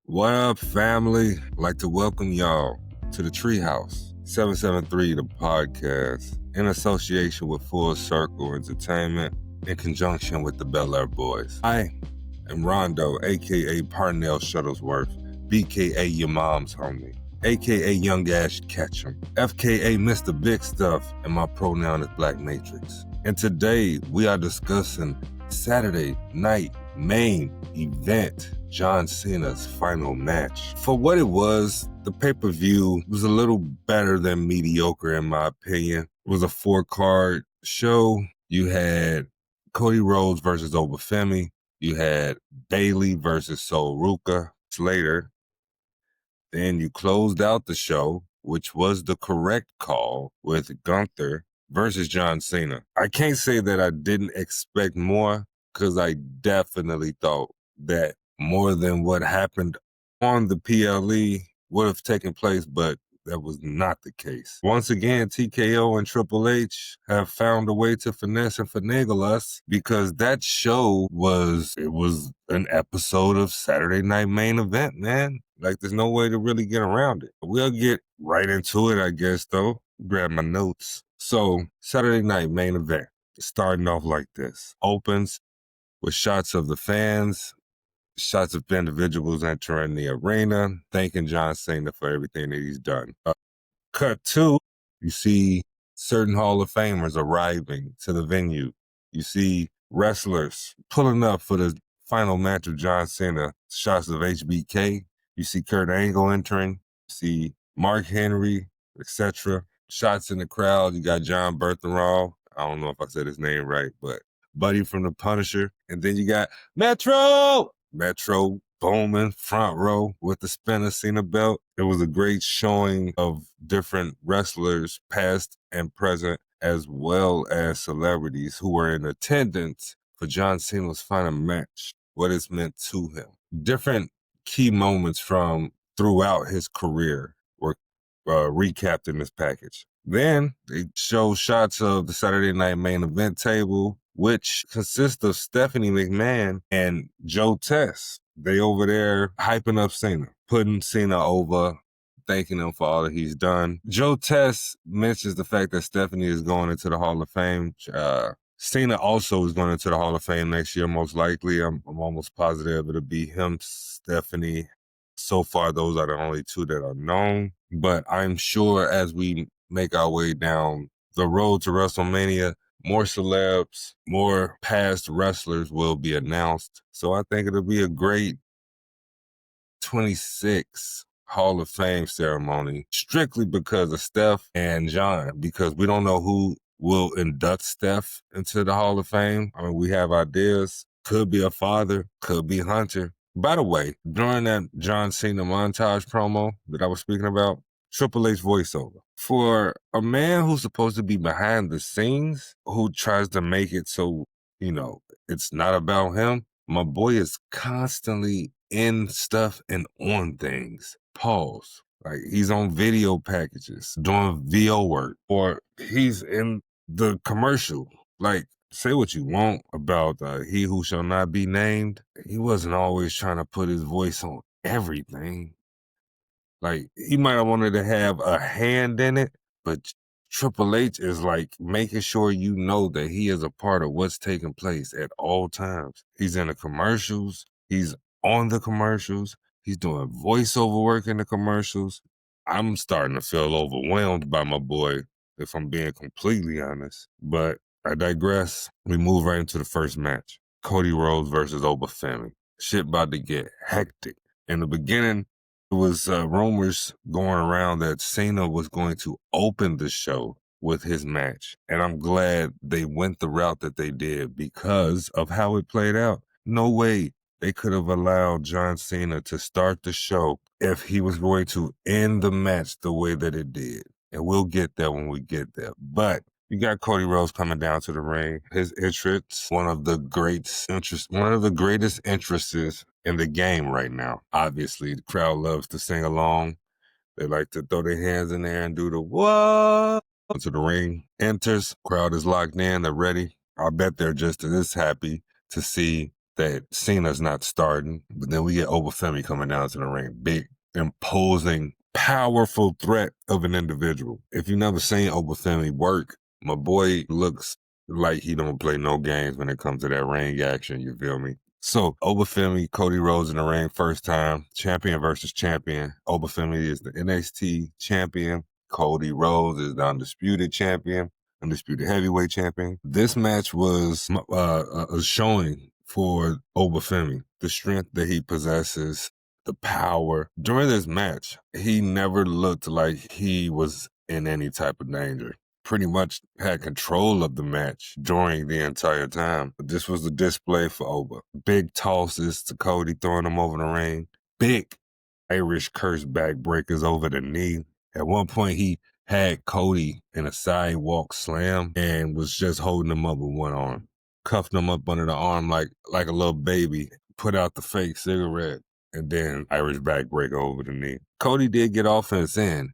What up, family? I'd like to welcome y'all to the Treehouse 773, the podcast, in association with Full Circle Entertainment, in conjunction with the Bel Air Boys. I am Rondo, aka Parnell Shuttlesworth, BKA your mom's homie, aka Young Ash Ketchum, FKA Mr. Big Stuff, and my pronoun is Black Matrix. And today we are discussing Saturday night main event, John Cena's final match. For what it was, the pay-per-view was a little better than mediocre in my opinion. It was a 4-card show. You had Cody Rhodes versus Obafemi. You had Bayley versus Sol Ruka Slater. Then you closed out the show, which was the correct call, with Gunther versus John Cena. I can't say that I didn't expect more, because I definitely thought that more than what happened on the PLE would have taken place, but that was not the case. Once again, TKO and Triple H have found a way to finesse and finagle us, because that show was an episode of Saturday Night Main Event, man. Like, there's no way to really get around it. We'll get right into it, I guess, though. Grab my notes. So, Saturday Night Main Event, starting off like this. Opens with shots of the fans, shots of individuals entering the arena, thanking John Cena for everything that he's done. Cut to, you see certain Hall of Famers arriving to the venue. You see wrestlers pulling up for the final match of John Cena, shots of HBK. You see Kurt Angle entering. You see Mark Henry, etc. Shots in the crowd. You got John Berthenraw. I don't know if I said his name right, but Buddy from the Punisher. And then you got Metro Bowman, front row with the spinner Cena belt. It was a great showing of different wrestlers, past and present, as well as celebrities who were in attendance for John Cena's final match, what it's meant to him. Different key moments from throughout his career were recapped in this package. Then they show shots of the Saturday Night Main Event table, which consists of Stephanie McMahon and Joe Tess. They over there hyping up Cena, putting Cena over, thanking him for all that he's done. Joe Tess mentions the fact that Stephanie is going into the Hall of Fame. Cena also is going into the Hall of Fame next year, most likely. I'm almost positive it'll be him, Stephanie. So far, those are the only two that are known. But I'm sure as we make our way down the road to WrestleMania, more celebs, more past wrestlers will be announced. So I think it'll be a great 26 Hall of Fame ceremony, strictly because of Steph and John, because we don't know who will induct Steph into the Hall of Fame. I mean, we have ideas. Could be a father, could be Hunter. By the way, during that John Cena montage promo that I was speaking about, Triple H voiceover. For a man who's supposed to be behind the scenes, who tries to make it so, it's not about him, my boy is constantly in stuff and on things. Pause. Like, he's on video packages, doing VO work, or he's in the commercial. Like, say what you want about He Who Shall Not Be Named. He wasn't always trying to put his voice on everything. Like, he might have wanted to have a hand in it, but Triple H is like making sure you know that he is a part of what's taking place at all times. He's in the commercials. He's on the commercials. He's doing voiceover work in the commercials. I'm starting to feel overwhelmed by my boy, if I'm being completely honest. But I digress. We move right into the first match. Cody Rhodes versus Obafemi. Shit about to get hectic. In the beginning, there was rumors going around that Cena was going to open the show with his match. And I'm glad they went the route that they did because of how it played out. No way they could have allowed John Cena to start the show if he was going to end the match the way that it did. And we'll get there when we get there. But you got Cody Rhodes coming down to the ring. His entrance, one of the greatest entrances in the game right now. Obviously, the crowd loves to sing along. They like to throw their hands in there and do the whoa. To the ring, enters, crowd is locked in, they're ready. I bet they're just as happy to see that Cena's not starting. But then we get Obafemi coming down to the ring. Big, imposing, powerful threat of an individual. If you've never seen Obafemi work, my boy looks like he don't play no games when it comes to that ring action, you feel me? So Obafemi, Cody Rhodes in the ring, first time, champion versus champion. Obafemi is the NXT champion. Cody Rhodes is the undisputed champion, undisputed heavyweight champion. This match was a showing for Obafemi, the strength that he possesses, the power. During this match, he never looked like he was in any type of danger. Pretty much had control of the match during the entire time. But this was the display for Oba. Big tosses to Cody, throwing him over the ring. Big Irish curse backbreakers over the knee. At one point, he had Cody in a sidewalk slam and was just holding him up with one arm. Cuffed him up under the arm like a little baby. Put out the fake cigarette. And then Irish backbreaker over the knee. Cody did get offense in.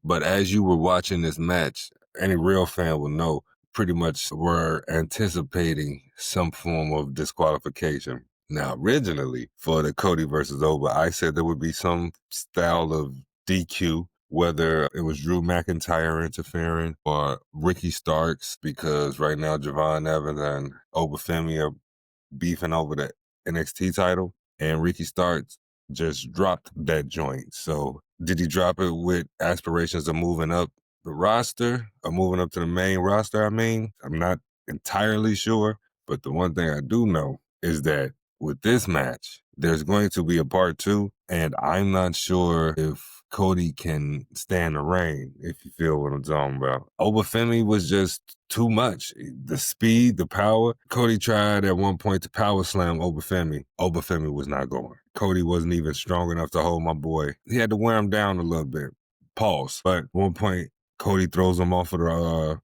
But as you were watching this match, any real fan will know, pretty much were anticipating some form of disqualification. Now, originally, for the Cody versus Oba, I said there would be some style of DQ, whether it was Drew McIntyre interfering or Ricky Starks, because right now Javon Evans and Obafemi are beefing over the NXT title, and Ricky Starks just dropped that joint. So did he drop it with aspirations of moving up the roster or moving up to the main roster? I mean, I'm not entirely sure, but the one thing I do know is that with this match, there's going to be a part two, and I'm not sure if Cody can stand the rain, if you feel what I'm talking about. Obafemi was just too much. The speed, the power. Cody tried at one point to power slam Obafemi. Obafemi was not going. Cody wasn't even strong enough to hold my boy. He had to wear him down a little bit. Pause. But at one point, Cody throws him off of the,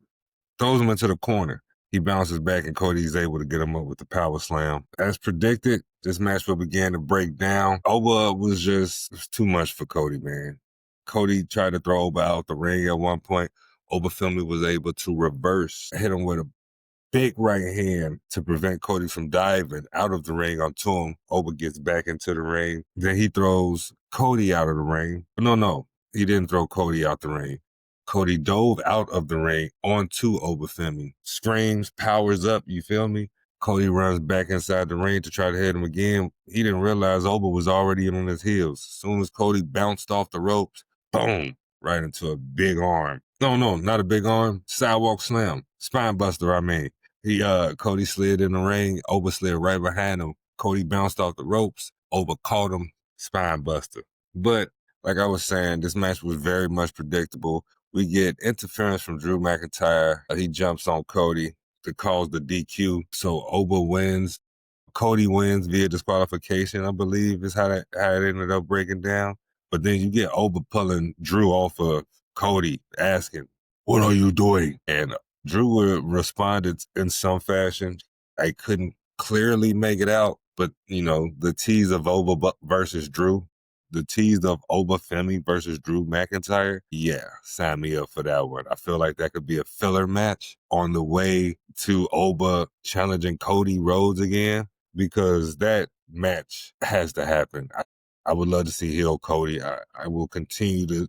throws him into the corner. He bounces back and Cody's able to get him up with the power slam. As predicted, this match will begin to break down. Oba was just too much for Cody, man. Cody tried to throw Oba out the ring at one point. Obafemi was able to reverse, hit him with a big right hand to prevent Cody from diving out of the ring onto him. Oba gets back into the ring. Then he throws Cody out of the ring. No, he didn't throw Cody out the ring. Cody dove out of the ring onto Obafemi. Screams, powers up, you feel me? Cody runs back inside the ring to try to hit him again. He didn't realize Oba was already on his heels. As soon as Cody bounced off the ropes, boom, right into a big arm. No, not a big arm. Sidewalk slam. Spine buster, I mean. Cody slid in the ring. Oba slid right behind him. Cody bounced off the ropes. Oba caught him. Spine buster. But like I was saying, this match was very much predictable. We get interference from Drew McIntyre. He jumps on Cody to cause the DQ. So Oba wins. Cody wins via disqualification, I believe, is how it ended up breaking down. But then you get Oba pulling Drew off of Cody, asking, "What are you doing?" And Drew responded in some fashion. I couldn't clearly make it out, but, the tease of Oba versus Drew, the tease of Obafemi versus Drew McIntyre, yeah, sign me up for that one. I feel like that could be a filler match on the way to Oba challenging Cody Rhodes again, because that match has to happen. I would love to see heel Cody. I will continue to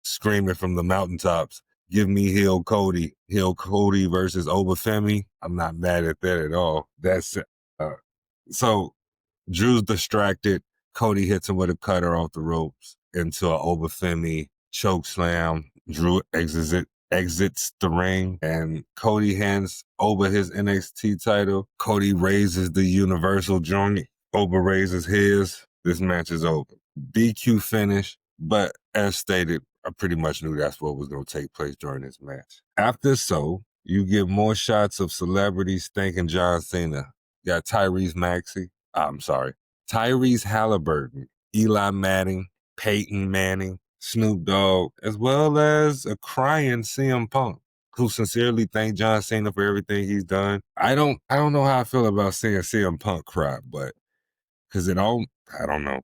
scream it from the mountaintops. Give me heel Cody versus Obafemi. I'm not mad at that at all. That's so Drew's distracted. Cody hits him with a cutter off the ropes into an Obafemi choke slam. Drew exits the ring, and Cody hands Oba his NXT title. Cody raises the Universal joint. Oba raises his. This match is over. DQ finish, but as stated, I pretty much knew that's what was going to take place during this match. After you get more shots of celebrities thanking John Cena. You got Tyrese Halliburton, Eli Manning, Peyton Manning, Snoop Dogg, as well as a crying CM Punk, who sincerely thanked John Cena for everything he's done. I don't know how I feel about seeing CM Punk cry, but because I don't know.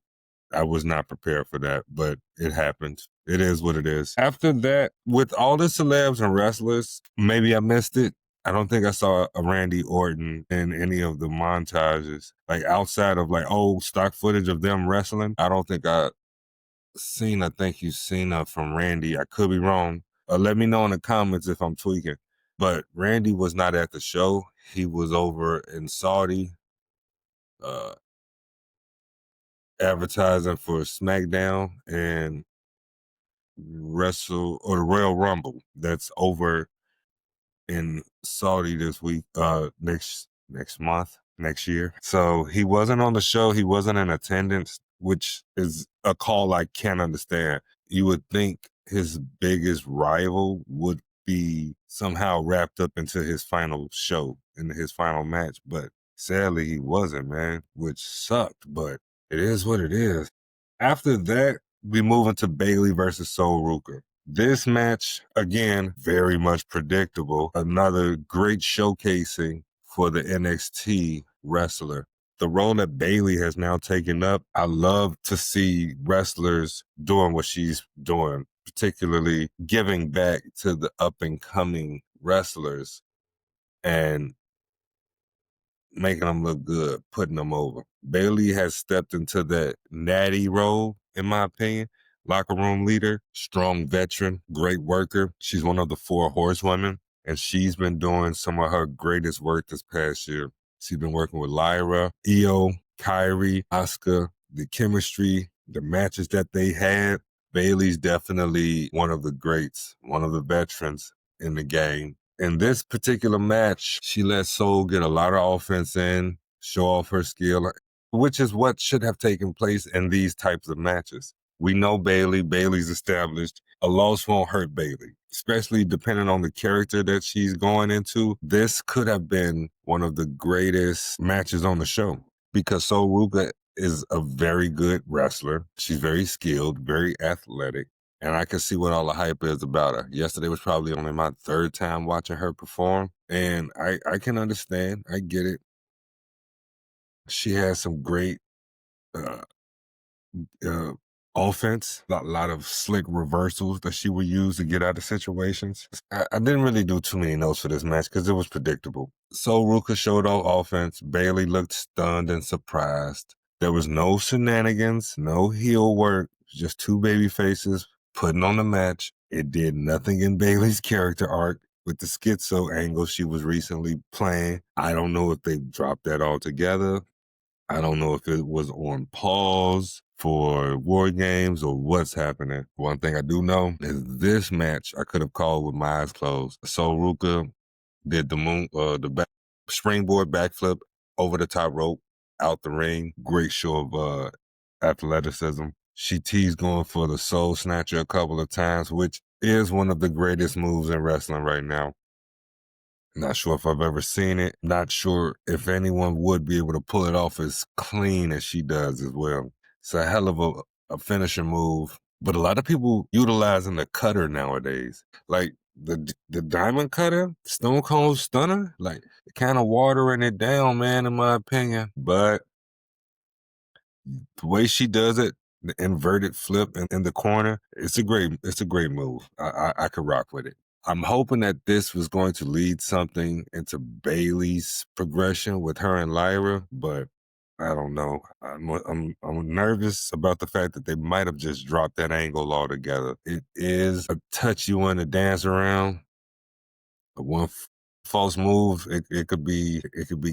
I was not prepared for that, but it happened. It is what it is. After that, with all the celebs and wrestlers, maybe I missed it. I don't think I saw a Randy Orton in any of the montages. Like outside of like old stock footage of them wrestling, I don't think I seen a thank you Cena from Randy. I could be wrong. Let me know in the comments if I'm tweaking. But Randy was not at the show. He was over in Saudi uh, advertising for SmackDown and Wrestle or the Royal Rumble that's over in Saudi this week, next month, next year. So he wasn't on the show. He wasn't in attendance, which is a call I can't understand. You would think his biggest rival would be somehow wrapped up into his final show, into his final match, but sadly he wasn't, man, which sucked, but it is what it is. After that, we move into Bailey versus Sol Ruka. This match, again, very much predictable. Another great showcasing for the NXT wrestler. The role that Bailey has now taken up, I love to see wrestlers doing what she's doing, particularly giving back to the up and coming wrestlers and making them look good, putting them over. Bailey has stepped into that natty role, in my opinion. Locker room leader, strong veteran, great worker. She's one of the four horsewomen, and she's been doing some of her greatest work this past year. She's been working with Lyra, Io, Kyrie, Asuka, the chemistry, the matches that they had. Bailey's definitely one of the greats, one of the veterans in the game. In this particular match, she let Sol get a lot of offense in, show off her skill, which is what should have taken place in these types of matches. We know Bailey. Bailey's established. A loss won't hurt Bailey, especially depending on the character that she's going into. This could have been one of the greatest matches on the show because Sol Ruka is a very good wrestler. She's very skilled, very athletic. And I can see what all the hype is about her. Yesterday was probably only my third time watching her perform. And I can understand. I get it. She has some great uh, uh, offense, a lot of slick reversals that she would use to get out of situations. I didn't really do too many notes for this match because it was predictable. So Ruka showed off offense. Bailey looked stunned and surprised. There was no shenanigans, no heel work, just two baby faces putting on the match. It did nothing in Bailey's character arc with the schizo angle she was recently playing. I don't know if they dropped that altogether. I don't know if it was on pause for War Games or what's happening. One thing I do know is this match I could have called with my eyes closed. So Ruka did the springboard backflip over the top rope, out the ring. Great show of athleticism. She teased going for the soul snatcher a couple of times, which is one of the greatest moves in wrestling right now. Not sure if I've ever seen it. Not sure if anyone would be able to pull it off as clean as she does as well. It's a hell of a finishing move. But a lot of people utilizing the cutter nowadays. Like the diamond cutter, Stone Cold Stunner, like kind of watering it down, man, in my opinion. But the way she does it, the inverted flip in the corner, it's a great move. I could rock with it. I'm hoping that this was going to lead something into Bailey's progression with her and Lyra, but I don't know. I'm nervous about the fact that they might have just dropped that angle altogether. It is a touchy one to dance around. But one false move, it could be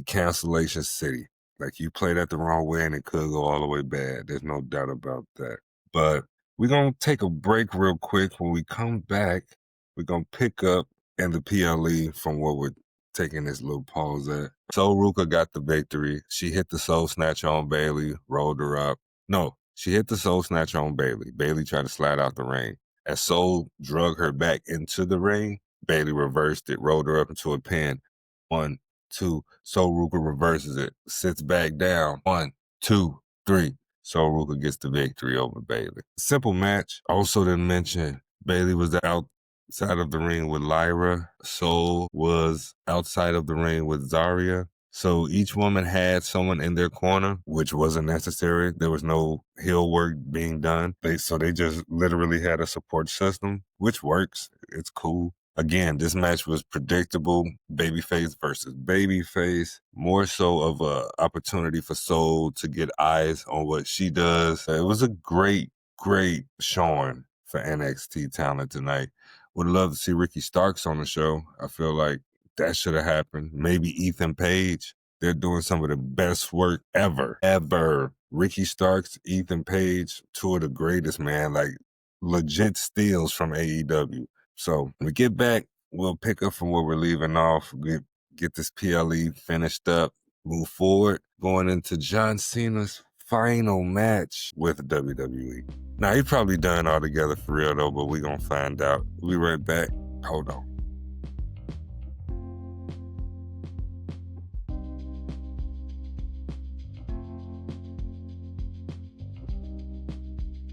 cancellation city. Like you play that the wrong way and it could go all the way bad. There's no doubt about that. But we're gonna take a break real quick. When we come back, we're gonna pick up in the PLE from where we're taking this little pause at. So Ruka got the victory. She hit the soul snatcher on Bailey, rolled her up. No, she hit the soul snatcher on Bailey. Bailey tried to slide out the ring. As Soul drug her back into the ring, Bailey reversed it, rolled her up into a pin. 1, 2. So Ruka reverses it, sits back down. 1, 2, 3. So Ruka gets the victory over Bailey. Simple match. Also didn't mention Bailey was outside of the ring with Lyra. Soul was outside of the ring with Zarya. So each woman had someone in their corner, which wasn't necessary. There was no heel work being done. So they just literally had a support system, which works. It's cool. Again, this match was predictable, babyface versus babyface, more so of a opportunity for Soul to get eyes on what she does. It was a great showing for NXT talent tonight. Would love to see Ricky Starks on the show. I feel like that should have happened. Maybe Ethan Page. They're doing some of the best work ever. Ricky Starks, Ethan Page, two of the greatest, man. Like legit steals from AEW. So when we get back, we'll pick up from where we're leaving off, get this PLE finished up, move forward, going into John Cena's final match with WWE. Now, he's probably done all together for real, though, but we're going to find out. We'll be right back. Hold on.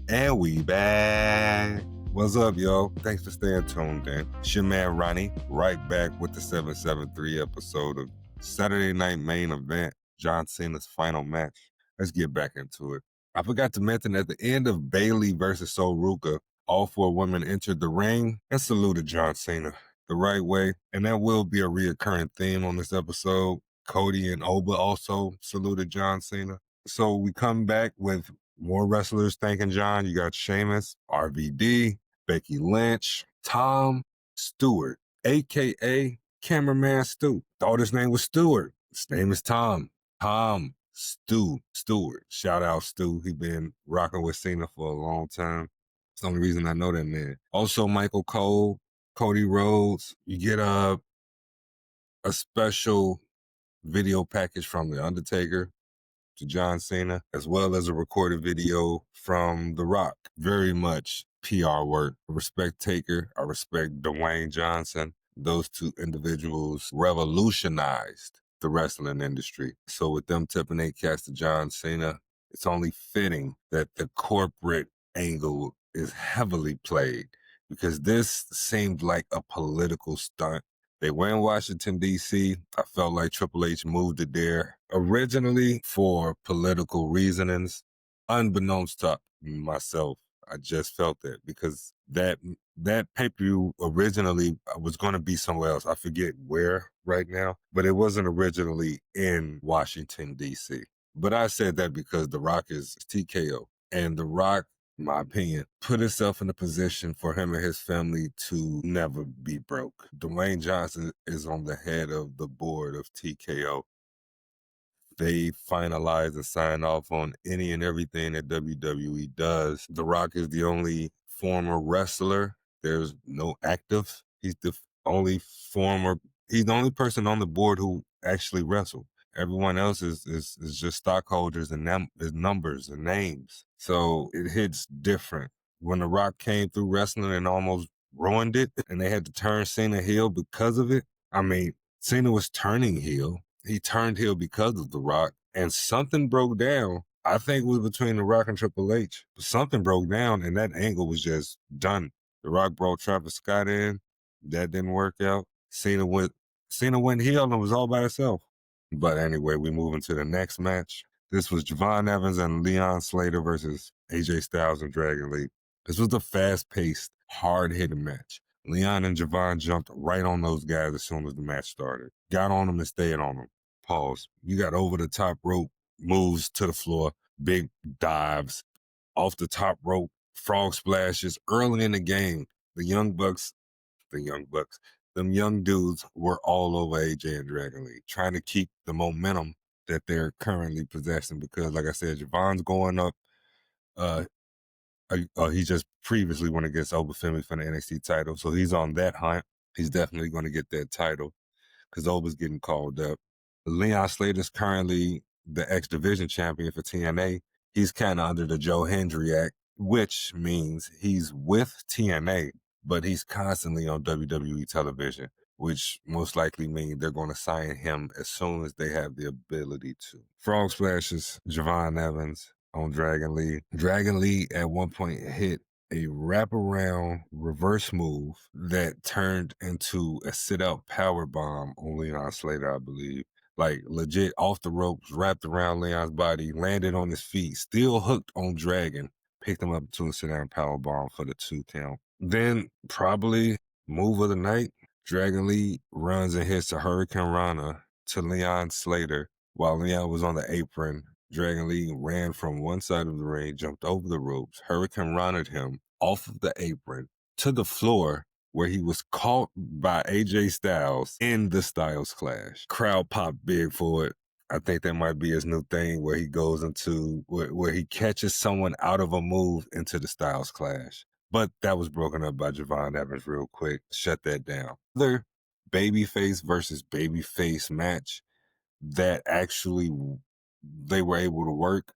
And we back. What's up, yo? Thanks for staying tuned in. It's your man, Ronnie, right back with the 773 episode of Saturday Night Main Event, John Cena's final match. Let's get back into it. I forgot to mention at the end of Bayley versus Sol Ruka, all four women entered the ring and saluted John Cena the right way, and that will be a reoccurring theme on this episode. Cody and Oba also saluted John Cena. So we come back with more wrestlers thanking John. You got Sheamus, RVD, Becky Lynch, Tom Stewart, a.k.a. Cameraman Stu. Thought his name was Stewart. His name is Tom. Tom Stewart. Shout out Stu. He been rocking with Cena for a long time. It's the only reason I know that man. Also Michael Cole, Cody Rhodes. You get a special video package from The Undertaker to John Cena, as well as a recorded video from The Rock. Very much PR work. I respect Taker. I respect Dwayne Johnson. Those two individuals revolutionized the wrestling industry. So with them tipping their cats to John Cena, it's only fitting that the corporate angle is heavily played, because this seemed like a political stunt. They were in Washington, D.C. I felt like Triple H moved it there originally for political reasonings, unbeknownst to myself. I just felt that because that pay-per-view originally was going to be somewhere else. I forget where right now, but it wasn't originally in Washington, D.C. But I said that because The Rock is TKO, and The Rock, my opinion, put himself in a position for him and his family to never be broke. Dwayne Johnson is on the head of the board of TKO. They finalize and sign off on any and everything that WWE does. The Rock is the only former wrestler. There's no active. He's the only former, he's the only person on the board who actually wrestled. Everyone else is just stockholders and numbers and names. So it hits different. When The Rock came through wrestling and almost ruined it, and they had to turn Cena heel because of it. I mean, Cena was turning heel. He turned heel because of The Rock, and something broke down. I think it was between The Rock and Triple H. But something broke down, and that angle was just done. The Rock brought Travis Scott in. That didn't work out. Cena went heel and was all by himself. But anyway, we move into the next match. This was Javon Evans and Leon Slater versus AJ Styles and Dragon Lee. This was a fast-paced, hard-hitting match. Leon and Javon jumped right on those guys as soon as the match started. Got on them and stayed on them. Pause. You got over the top rope moves to the floor, big dives, off the top rope, frog splashes early in the game. Them young dudes were all over AJ and Dragon Lee, trying to keep the momentum that they're currently possessing. Because, like I said, Javon's going up. He just previously went against Obafemi for the NXT title, so he's on that hunt. He's definitely going to get that title because Oba's getting called up. Leon Slater's currently the X Division champion for TNA. He's kind of under the Joe Hendry Act, which means he's with TNA, but he's constantly on WWE television, which most likely means they're going to sign him as soon as they have the ability to. Frog splashes, Javon Evans on Dragon Lee. Dragon Lee at one point hit a wraparound reverse move that turned into a sit-out power bomb on Leon Slater, I believe. Like legit off the ropes, wrapped around Leon's body, landed on his feet, still hooked on Dragon, picked him up to a sit-down power bomb for the 2 count. Then probably Move of the night, Dragon Lee runs and hits a Hurricane Rana to Leon Slater. While Leon was on the apron, Dragon Lee ran from one side of the ring, jumped over the ropes, Hurricane Rana'd him off of the apron to the floor, where he was caught by AJ Styles in the Styles Clash. Crowd popped big for it. I think that might be his new thing, where he goes into where he catches someone out of a move into the Styles Clash. But that was broken up by Javon Evans real quick. Shut that down. Other babyface versus babyface match that actually they were able to work.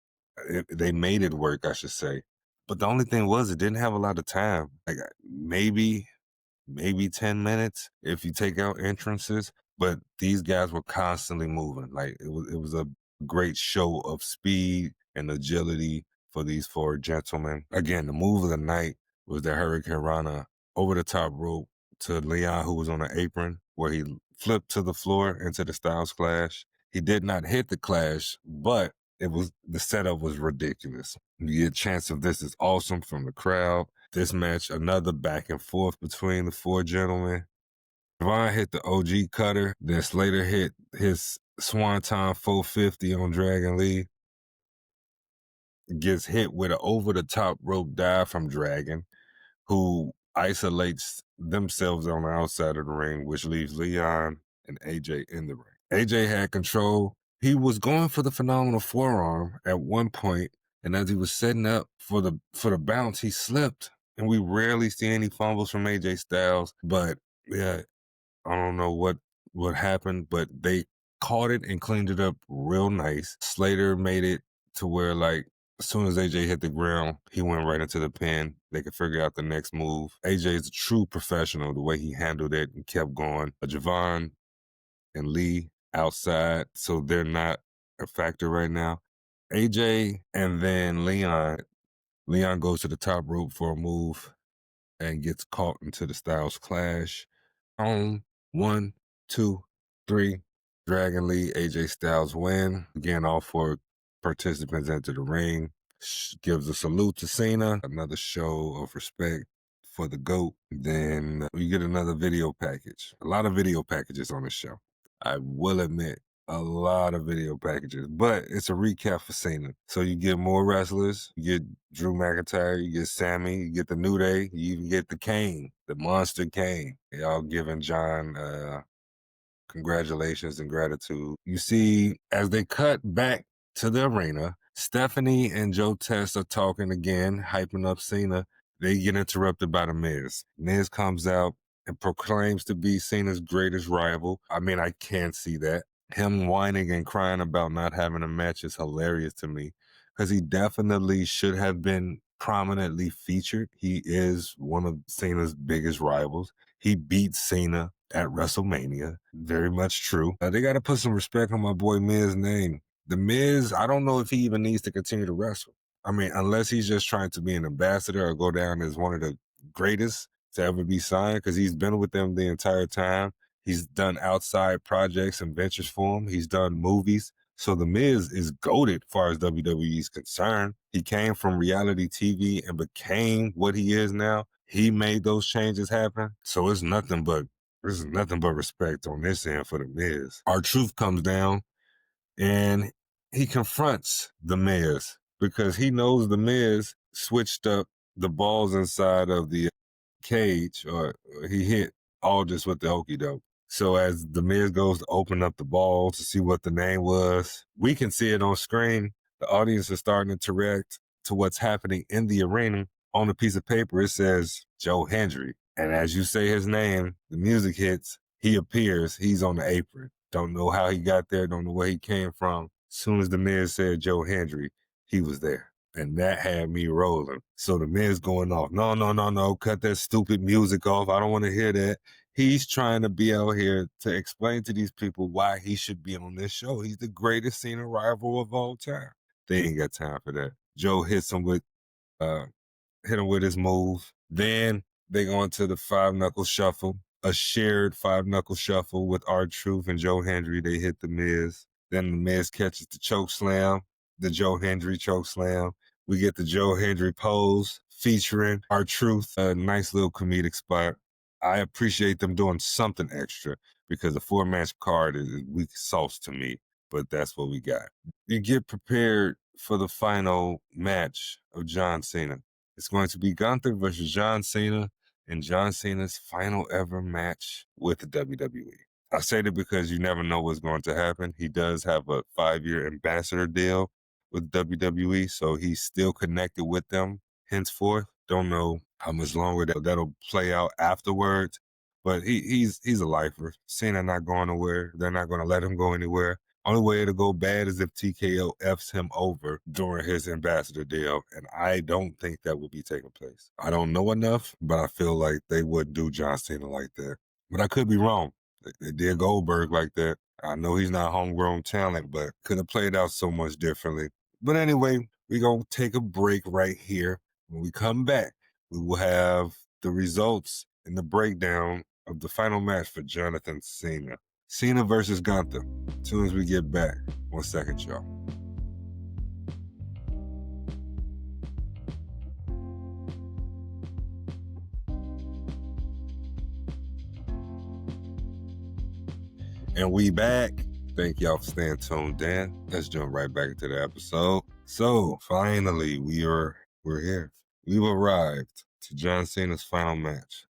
They made it work, I should say. But the only thing was, it didn't have a lot of time. Like maybe 10 minutes if you take out entrances. But these guys were constantly moving. Like it was a great show of speed and agility for these four gentlemen. Again, the move of the night was the Hurricane Rana over the top rope to Leon, who was on an apron, where he flipped to the floor into the Styles Clash. He did not hit the Clash, but the setup was ridiculous. You get a chance of "This is awesome" from the crowd. This match, another back and forth between the four gentlemen. Devon hit the OG cutter, then Slater hit his Swanton 450 on Dragon Lee. Gets hit with an over-the-top rope dive from Dragon, who isolates themselves on the outside of the ring, which leaves Leon and AJ in the ring. AJ had control. He was going for the phenomenal forearm at one point, and as he was setting up for the bounce, he slipped. And we rarely see any fumbles from AJ Styles, but yeah, I don't know what happened, but they caught it and cleaned it up real nice. Slater made it to where, like, as soon as AJ hit the ground, he went right into the pin. They could figure out the next move. AJ is a true professional, the way he handled it and kept going. Javon and Lee outside, so they're not a factor right now. AJ and then Leon. Leon goes to the top rope for a move and gets caught into the Styles Clash. On 1, 2, 3. Dragon Lee, AJ Styles win. Again, all four participants enter the ring. Gives a salute to Cena. Another show of respect for the GOAT. Then we get another video package. A lot of video packages on the show. I will admit, a lot of video packages, but it's a recap for Cena. So you get more wrestlers. You get Drew McIntyre, you get Sammy, you get the New Day, you even get the Kane, the Monster Kane. Y'all giving John congratulations and gratitude. You see, as they cut back to the arena, Stephanie and Joe Test are talking again, hyping up Cena. They get interrupted by The Miz. Miz comes out and proclaims to be Cena's greatest rival. I mean, I can't see that. Him whining and crying about not having a match is hilarious to me, because he definitely should have been prominently featured. He is one of Cena's biggest rivals. He beat Cena at WrestleMania. Very much true. They got to put some respect on my boy Miz's name. The Miz, I don't know if he even needs to continue to wrestle. I mean, unless he's just trying to be an ambassador or go down as one of the greatest to ever be signed, because he's been with them the entire time. He's done outside projects and ventures for him. He's done movies. So The Miz is goated as far as WWE is concerned. He came from reality TV and became what he is now. He made those changes happen. So there's nothing but respect on this end for The Miz. R-Truth comes down and he confronts The Miz because he knows The Miz switched up the balls inside of the cage, or he hit Aldis with the okey doke. So as The Miz goes to open up the ball to see what the name was, we can see it on screen. The audience is starting to react to what's happening in the arena. On a piece of paper, it says Joe Hendry. And as you say his name, the music hits, he appears, he's on the apron. Don't know how he got there, don't know where he came from. As soon as The Miz said Joe Hendry, he was there. And that had me rolling. So The Miz going off. No, cut that stupid music off. I don't want to hear that. He's trying to be out here to explain to these people why he should be on this show. He's the greatest Cena rival of all time. They ain't got time for that. Joe hits him with his move. Then they go into the five-knuckle shuffle, a shared five-knuckle shuffle with R-Truth and Joe Hendry. They hit The Miz. Then The Miz catches the choke slam, the Joe Hendry choke slam. We get the Joe Hendry pose featuring R-Truth, a nice little comedic spot. I appreciate them doing something extra because the 4-match card is weak sauce to me, but that's what we got. You get prepared for the final match of John Cena. It's going to be Gunther versus John Cena in John Cena's final ever match with the WWE. I say that because you never know what's going to happen. He does have a 5-year ambassador deal with WWE, so he's still connected with them henceforth. Don't know how much longer that'll play out afterwards, but he's a lifer. Cena not going nowhere. They're not going to let him go anywhere. Only way to go bad is if TKO F's him over during his ambassador deal, and I don't think that will be taking place. I don't know enough, but I feel like they wouldn't do John Cena like that. But I could be wrong. They did Goldberg like that. I know he's not homegrown talent, but could have played out so much differently. But anyway, we're going to take a break right here. When we come back, we will have the results and the breakdown of the final match for Jonathan Cena. Cena versus Gunther. As soon as we get back. 1 second, y'all. And we back. Thank y'all for staying tuned in. Let's jump right back into the episode. So finally, we're here. We've arrived to John Cena's final match.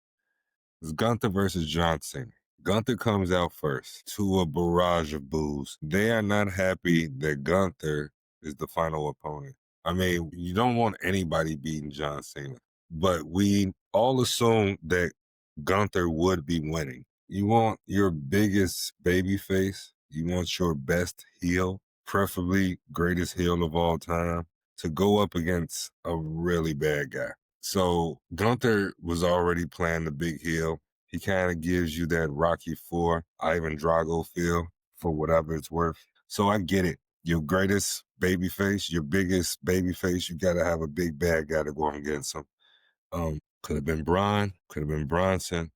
It's Gunther versus John Cena. Gunther comes out first to a barrage of boos. They are not happy that Gunther is the final opponent. I mean, you don't want anybody beating John Cena, but we all assume that Gunther would be winning. You want your biggest baby face, you want your best heel, preferably greatest heel of all time, to go up against a really bad guy. So Gunther was already playing the big heel. He kind of gives you that Rocky IV, Ivan Drago feel for whatever it's worth. So I get it. Your greatest baby face, your biggest baby face, you got to have a big bad guy to go against him. Could have been Braun, could have been Bronson.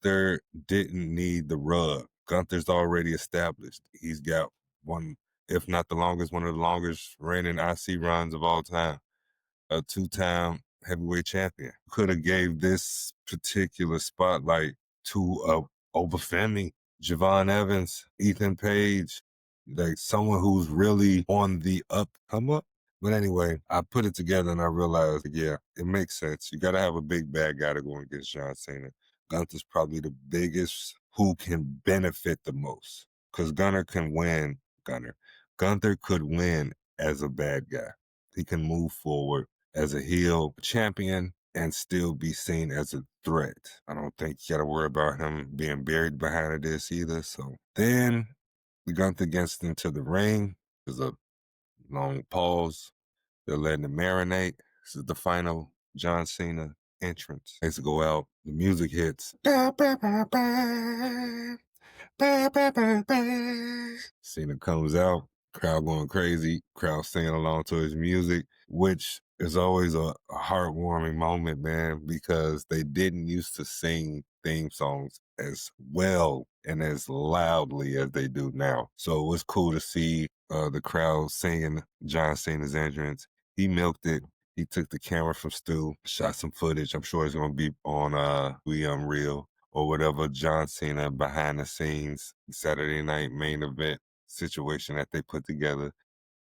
Gunther didn't need the rub. Gunther's already established. He's got one, if not the longest, one of the longest reigning IC runs of all time. A 2-time heavyweight champion. Could have gave this particular spotlight to Obafemi, Javon Evans, Ethan Page, like someone who's really on the come up. But anyway, I put it together and I realized, yeah, it makes sense. You got to have a big bad guy to go against John Cena. Gunther's probably the biggest who can benefit the most because Gunther can win. Gunther could win as a bad guy. He can move forward as a heel champion and still be seen as a threat. I don't think you got to worry about him being buried behind this either. So then we got against into the ring. There's a long pause. They're letting it marinate. This is the final John Cena entrance. Lights go out. The music hits. Cena comes out. Crowd going crazy. Crowd singing along to his music, which is always a heartwarming moment, man, because they didn't used to sing theme songs as well and as loudly as they do now. So it was cool to see the crowd singing John Cena's entrance. He milked it. He took the camera from Stu, shot some footage. I'm sure it's going to be on We Unreal or whatever John Cena behind the scenes Saturday night main event situation that they put together.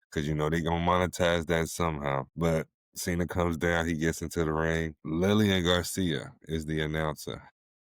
Because, you know, they going to monetize that somehow. But Cena comes down, he gets into the ring. Lillian Garcia is the announcer.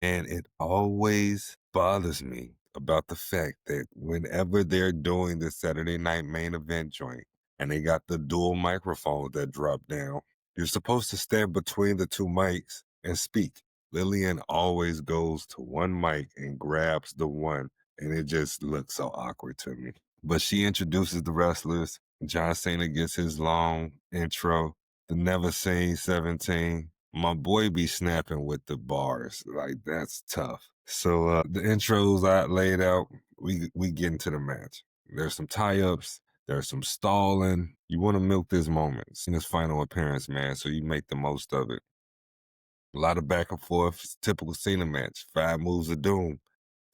And it always bothers me about the fact that whenever they're doing the Saturday night main event joint and they got the dual microphones that drop down, you're supposed to stand between the two mics and speak. Lillian always goes to one mic and grabs the one, and it just looks so awkward to me. But she introduces the wrestlers. John Cena gets his long intro. The Never Seen 17. My boy be snapping with the bars. Like, that's tough. So the intros I laid out, we get into the match. There's some tie-ups. There's some stalling. You want to milk this moment. It's in his final appearance, man, so you make the most of it. A lot of back and forth. It's a typical Cena match. 5 moves of doom.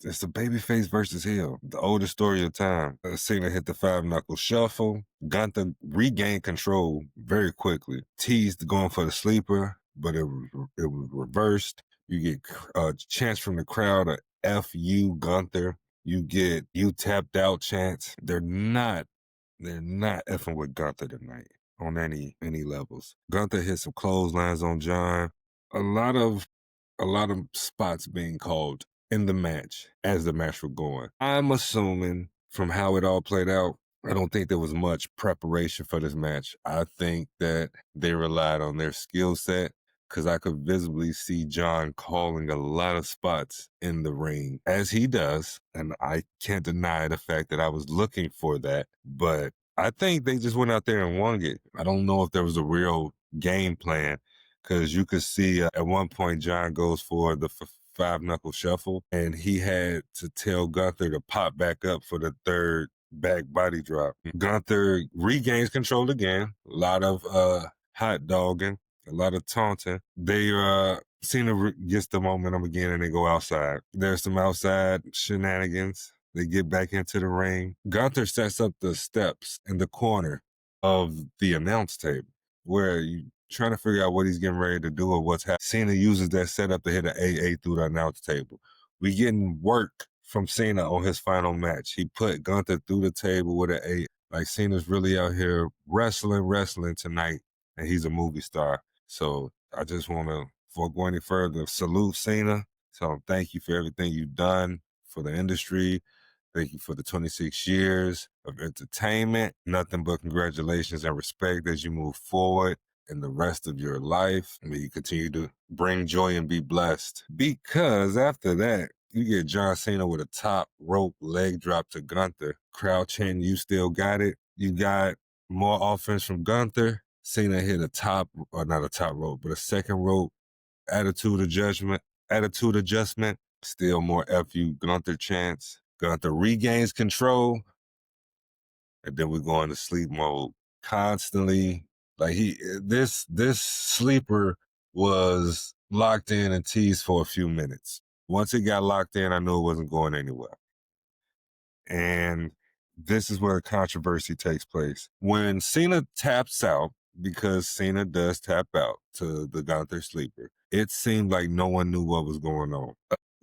It's a babyface versus heel. The oldest story of time. Cena hit the 5-knuckle shuffle. Gunther regained control very quickly. Teased going for the sleeper, but it was reversed. You get chants from the crowd, a F you, Gunther. You get you tapped out chants. They're not effing with Gunther tonight on any levels. Gunther hit some clotheslines on John. A lot of spots being called in the match as the match was going. I'm assuming from how it all played out, I don't think there was much preparation for this match. I think that they relied on their skill set because I could visibly see John calling a lot of spots in the ring as he does. And I can't deny the fact that I was looking for that. But I think they just went out there and won it. I don't know if there was a real game plan because you could see at one point John goes for the five knuckle shuffle, and he had to tell Gunther to pop back up for the third back body drop. Gunther regains control again. A lot of hot dogging, a lot of taunting. They Cena gets the momentum again, and they go outside. There's some outside shenanigans. They get back into the ring. Gunther sets up the steps in the corner of the announce table where you trying to figure out what he's getting ready to do or what's happening. Cena uses that setup to hit an AA through the announce table. We getting work from Cena on his final match. He put Gunther through the table with an A. Like Cena's really out here wrestling tonight, and he's a movie star. So I just want to, before going any further, salute Cena. So thank you for everything you've done for the industry. Thank you for the 26 years of entertainment. Nothing but congratulations and respect as you move forward in the rest of your life. May you continue to bring joy and be blessed. Because after that, you get John Cena with a top rope leg drop to Gunther. Crowd chanting, you still got it. You got more offense from Gunther. Cena hit a top, or not a top rope, but a second rope attitude adjustment. Still more F you Gunther chants. Gunther regains control. And then we go into sleep mode constantly. Like this sleeper was locked in and teased for a few minutes. Once it got locked in, I knew it wasn't going anywhere. And this is where the controversy takes place. When Cena taps out, because Cena does tap out to the Gunther sleeper, it seemed like no one knew what was going on.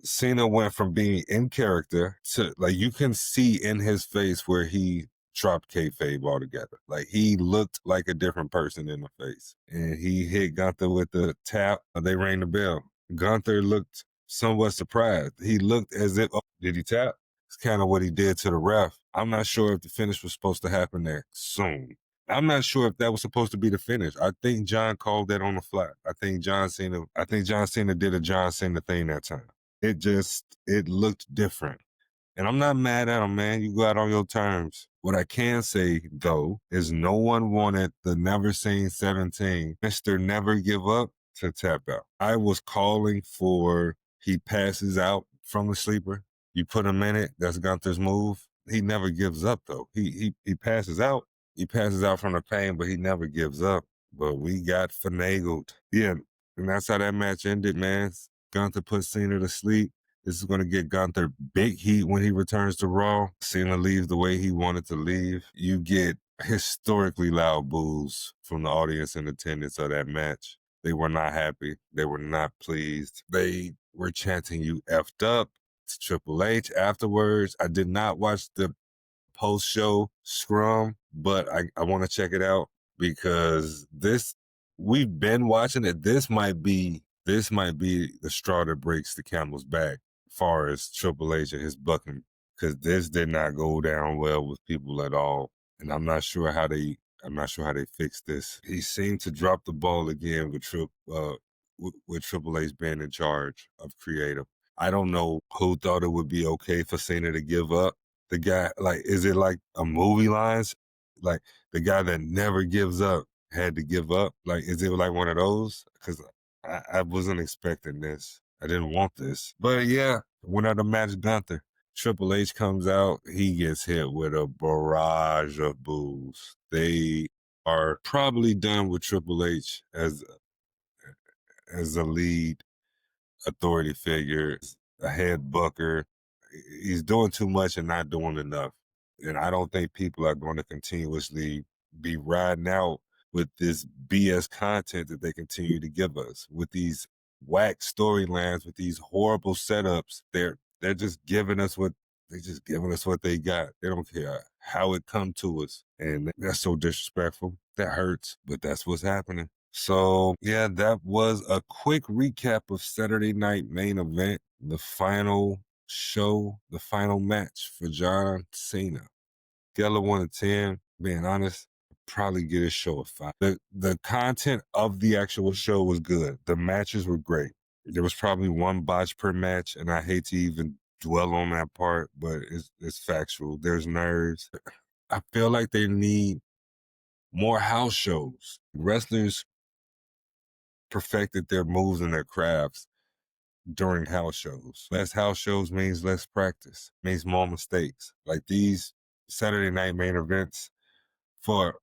Cena went from being in character to, like, you can see in his face where he dropped kayfabe altogether. Like, he looked like a different person in the face. And he hit Gunther with the tap. They rang the bell. Gunther looked somewhat surprised. He looked as if, oh, did he tap? It's kind of what he did to the ref. I'm not sure if the finish was supposed to happen there soon. I'm not sure if that was supposed to be the finish. I think John called that on the fly. I think John Cena did a John Cena thing that time. It looked different. And I'm not mad at him, man. You go out on your terms. What I can say, though, is no one wanted the Never Seen 17, Mr. Never Give Up, to tap out. I was calling for he passes out from the sleeper. You put him in it, that's Gunther's move. He never gives up, though. He passes out. He passes out from the pain, but he never gives up. But we got finagled. Yeah, and that's how that match ended, man. Gunther put Cena to sleep. This is going to get Gunther big heat when he returns to Raw. Cena leaves the way he wanted to leave. You get historically loud boos from the audience in attendance of that match. They were not happy. They were not pleased. They were chanting you effed up to Triple H afterwards. I did not watch the post-show scrum, but I want to check it out because we've been watching it. This might be the straw that breaks the camel's back as far as Triple H and his bucking, because this did not go down well with people at all. And I'm not sure how they fixed this. He seemed to drop the ball again with Triple H being in charge of creative. I don't know who thought it would be okay for Cena to give up. The guy, like, is it like a movie lines? Like, the guy that never gives up had to give up? Like, is it like one of those? Because I wasn't expecting this. I didn't want this. But yeah, went out to match Gunther. Triple H comes out. He gets hit with a barrage of boos. They are probably done with Triple H as a lead authority figure, a head booker. He's doing too much and not doing enough. And I don't think people are going to continuously be riding out with this BS content that they continue to give us with these whack storylines with these horrible setups. They're just giving us what they got. They don't care how it come to us. And that's so disrespectful. That hurts, but that's what's happening. So yeah, that was a quick recap of Saturday Night Main Event, the final show, the final match for John Cena. Scale of 1 to 10, being honest, probably give this show a 5. The content of the actual show was good. The matches were great. There was probably one botch per match, and I hate to even dwell on that part, but it's factual. There's nerves. I feel like they need more house shows. Wrestlers perfected their moves and their crafts during house shows. Less house shows means less practice, means more mistakes. Like these Saturday night main events, for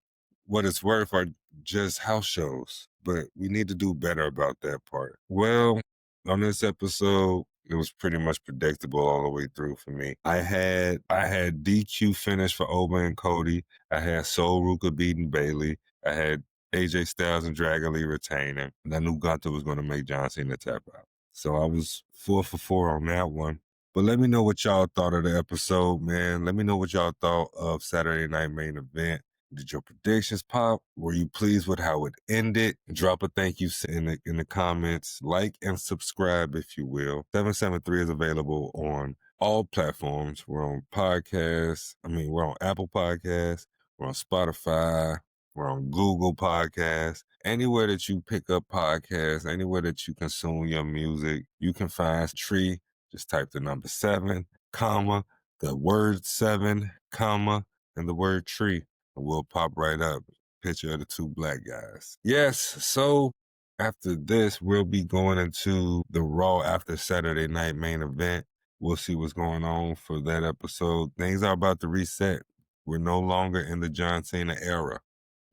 what it's worth, are just house shows. But we need to do better about that part. Well, on this episode, it was pretty much predictable all the way through for me. I had DQ finish for Oba and Cody. I had Sol Ruka beating Bailey. I had AJ Styles and Dragon Lee retaining. And I knew Gunter was going to make John Cena tap out. So I was 4 for 4 on that one. But let me know what y'all thought of the episode, man. Let me know what y'all thought of Saturday Night Main Event. Did your predictions pop? Were you pleased with how it ended? Drop a thank you in the comments. Like and subscribe if you will. 773 is available on all platforms. We're on podcasts. We're on Apple Podcasts. We're on Spotify. We're on Google Podcasts. Anywhere that you pick up podcasts, anywhere that you consume your music, you can find Tree. Just type the number 7, comma, the word 7, comma, and the word tree. Will pop right up. Picture of the 2 black guys. Yes, so after this, we'll be going into the Raw after Saturday Night Main Event. We'll see what's going on for that episode. Things are about to reset. We're no longer in the John Cena era.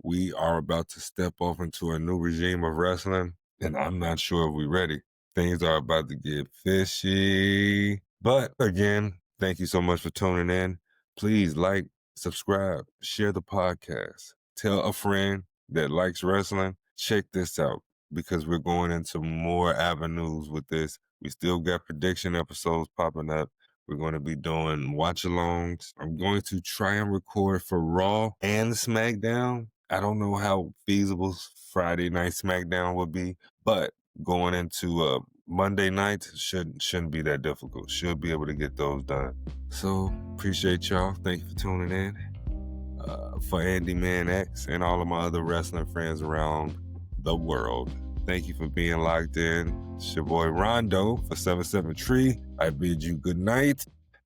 We are about to step off into a new regime of wrestling, and I'm not sure if we're ready. Things are about to get fishy. But again, thank you so much for tuning in. Please like, subscribe, share the podcast. Tell a friend that likes wrestling, check this out because we're going into more avenues with this. We still got prediction episodes popping up. We're going to be doing watch-alongs. I'm going to try and record for Raw and SmackDown. I don't know how feasible Friday Night SmackDown will be, but going into Monday night shouldn't be that difficult. Should be able to get those done. So appreciate y'all. Thank you for tuning in. For Andy Man X and all of my other wrestling friends around the world, thank you for being locked in. It's your boy Rondo for 773. I bid you good night.